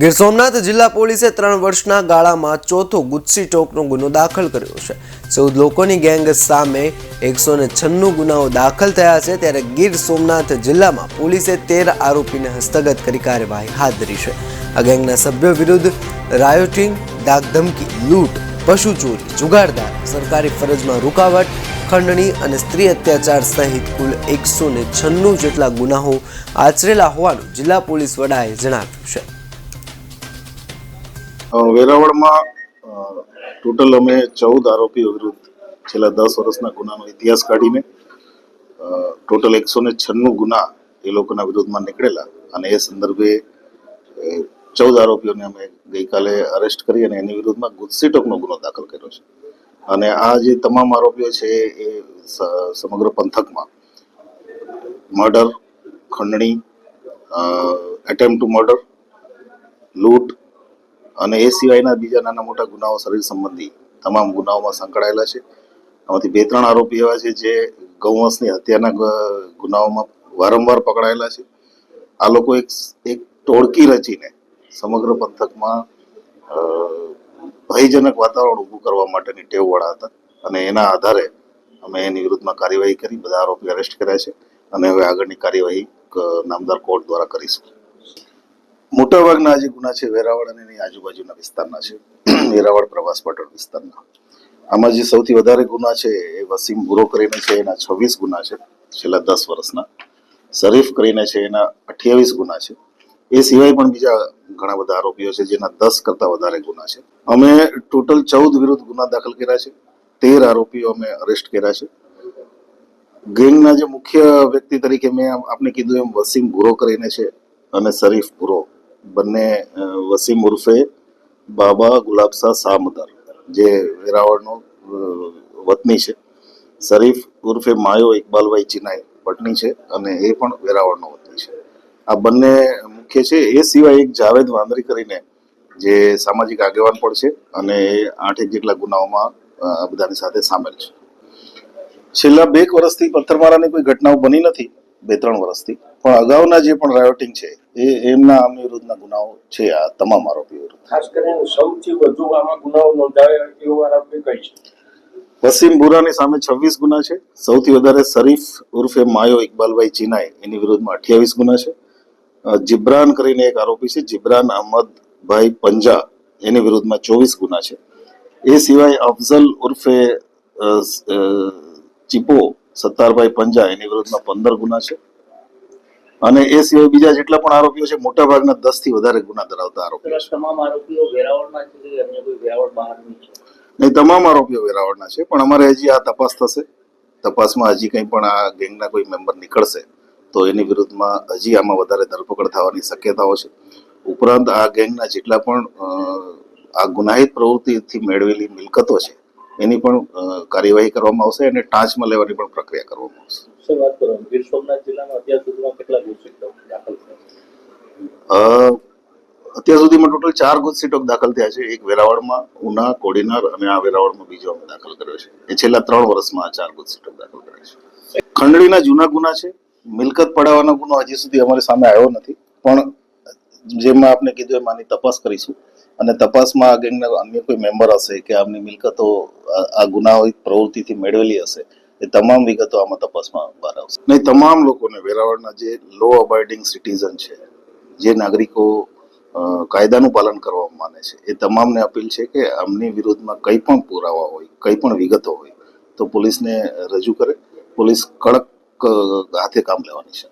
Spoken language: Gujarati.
ગીર સોમનાથ જિલ્લા પોલીસે 3 વર્ષના ગાળામાં ચોથો ગુસ્સી ટોકનો ગુનો દાખલ કર્યો છે। 14 લોકોની ગેંગ સામે 196 ગુનાઓ દાખલ થયા છે, ત્યારે ગીર સોમનાથ જિલ્લામાં પોલીસે 13 આરોપીને હસ્તગત કરી કાર્યવાહી હાથ ધરી છે। આ ગેંગના સભ્યો વિરુદ્ધ રાયોટિંગ, ધાકધમકી, લૂંટ, પશુ ચોરી, જુગારદાર, સરકારી ફરજમાં રૂકાવટ, ખંડણી અને સ્ત્રી અત્યાચાર સહિત કુલ 196 જેટલા ગુનાઓ આચરેલા હોવાનું જિલ્લા પોલીસ વડાએ જણાવ્યું છે। વેરાવળમાં ટોટલ અમે 14 આરોપીઓ વિરુદ્ધ છેલ્લા 10 વર્ષના ગુનાનો ઇતિહાસ કાઢીને ટોટલ 196 ગુના એ લોકોના વિરુદ્ધમાં નીકળેલા અને એ સંદર્ભે 14 આરોપીઓને અમે ગઈકાલે અરેસ્ટ કરી અને એની વિરુદ્ધમાં ગુસ્સી ટોકનો ગુનો દાખલ કર્યો છે। અને આ જે તમામ આરોપીઓ છે એ સમગ્ર પંથકમાં મર્ડર, ખંડણી, એટેમ્પ્ટ ટુ મર્ડર, લૂંટ અને એ સિવાયના બીજા નાના મોટા ગુનાઓ શરીર સંબંધી તમામ ગુનાઓમાં સંકળાયેલા છે। આમાંથી 2-3 આરોપી એવા છે જે ગૌવંશની હત્યાના ગુનાઓમાં વારંવાર પકડાયેલા છે। આ લોકો એક ટોળકી રચીને સમગ્ર પંથકમાં ભયજનક વાતાવરણ ઊભું કરવા માટેની ટેવવાળા હતા અને એના આધારે અમે એની વિરુદ્ધમાં કાર્યવાહી કરી, બધા આરોપી અરેસ્ટ કર્યા છે અને હવે આગળની કાર્યવાહી નામદાર કોર્ટ દ્વારા કરીશું। મોટાભાગના જે ગુના છે વેરાવળ અને એની આજુબાજુના વિસ્તારના છે, વેરાવળ પ્રવાસ પાટણ વિસ્તારના। આમાં જે સૌથી વધારે ગુના છે એ વસીમ ભૂરો કરીને છે, એના 26 ગુના છે છેલ્લા 10 વર્ષના। શરીફ કરીને છે, એના 28 ગુના છે। એ સિવાય પણ બીજા ઘણા બધા આરોપીઓ છે જેના 10 કરતા વધારે ગુના છે। અમે ટોટલ 14 વિરુદ્ધ ગુના દાખલ કર્યા છે, 13 આરોપીઓ અમે અરેસ્ટ કર્યા છે। ગેંગના જે મુખ્ય વ્યક્તિ તરીકે મેં આપને કીધું એમ વસીમ ભૂરો કરીને છે અને શરીફ ભૂરો, બંને વસીમ ઉર્ફે બાબા ગુલાબશાહ સામદર જે વેરાવળનો વતની છે, શરીફ ઉર્ફે માયો ઇકબાલભાઈ ચિનાઈ પટની છે અને એ પણ વેરાવળનો વતની છે। આ બંને મુખ્ય છે। એ સિવાય એક જાવેદ વાંદરી કરીને જે સામાજિક આગેવાન પણ છે અને એ 8 જેટલા ગુનાઓમાં આ બધાની સાથે સામેલ છે। છેલ્લા 2 વર્ષથી પથ્થરમારાની કોઈ ઘટનાઓ બની નથી, 2-3 વર્ષથી, પણ અગાઉના જે પણ રાયોટિંગ છે એમના આમની વિરુદ્ધના ગુનાઓ છે આ તમામ આરોપીઓ વિરુદ્ધ। ખાસ કરીને સૌથી વધુ આમાં ગુનાઓ નોંધાયા એવો આરોપી કઈ છે? વસીમ ભૂરાની સામે 26 ગુના છે। સૌથી વધારે શરીફ ઉર્ફે માયો ઇકબાલભાઈ ચિનાઈ એની વિરુદ્ધમાં 28 ગુના છે। જિબ્રાન કરીને એક આરોપી છે, જિબ્રાન અહમદભાઈ પંજા, એની વિરુદ્ધમાં 24 ગુના છે। એ સિવાય અફઝલ ઉર્ફે ચીપો સત્તારભાઈ પંજા, એની વિરુદ્ધમાં 15 ગુના છે। અને એ સિવાય બીજા જેટલા પણ આરોપીઓ છે મોટા ભાગના 10 થી વધારે ગુના ધરાવતા આરોપીઓ છે। તમામ આરોપીઓ વેરાવળના છે કે અન્ય કોઈ વેરાવળ બહારની છે? નહીં, તમામ આરોપીઓ વેરાવળના છે, પણ અમારે હજી આ તપાસ થશે। તપાસમાં હજી કંઈ પણ આ ગેંગના કોઈ મેમ્બર નીકળશે તો એની વિરુદ્ધમાં હજી આમાં વધારે ધરપકડ થવાની શક્યતાઓ છે। ઉપરાંત આ ગેંગના જેટલા પણ આ ગુનાહિત પ્રવૃત્તિથી મેળવેલી મિલકતો છે એની પણ કાર્યવાહી કરવામાં આવશે અને ટાંચમાં લેવાની પણ પ્રક્રિયા કરવામાં આવશે। શું વાત કરો, ગીર સોમનાથ જિલ્લામાં અત્યાર સુધીમાં કેટલા ગુસ્સી ટોક દાખલ થયા? અત્યાર સુધીમાં ટોટલ 4 ગુસ્સી ટોક દાખલ થયા છે। એક વેરાવળમાં, ઉના, કોડીનાર અને આ વેરાવળમાં બીજો અમે દાખલ કર્યો છે। એ છેલ્લા 3 વર્ષમાં આ 4 ગુસ્સી ટોક દાખલ કર્યા છે। ખંડણીના જૂના ગુના છે, મિલકત પડાવવાનો ગુનો હજી સુધી અમારી સામે આવ્યો નથી, પણ જેમાં આપને કીધું એમ આની તપાસ કરીશું અને તપાસમાં આ ગેંગના અન્ય કોઈ મેમ્બર હશે કે આમની મિલકતો આ ગુનાહિત પ્રવૃત્તિથી મેળવેલી હશે એ તમામ વિગતો આમાં તપાસમાં બહાર આવશે। નહીં, તમામ લોકોને, વેરાવળના જે લો અબાઇડિંગ સિટીઝન છે, જે નાગરિકો કાયદાનું પાલન કરવા માને છે, એ તમામને અપીલ છે કે આમની વિરુદ્ધમાં કંઈ પણ પુરાવા હોય, કંઈ પણ વિગતો હોય તો પોલીસને રજૂ કરે। પોલીસ કડક હાથે કામ લેવાની છે।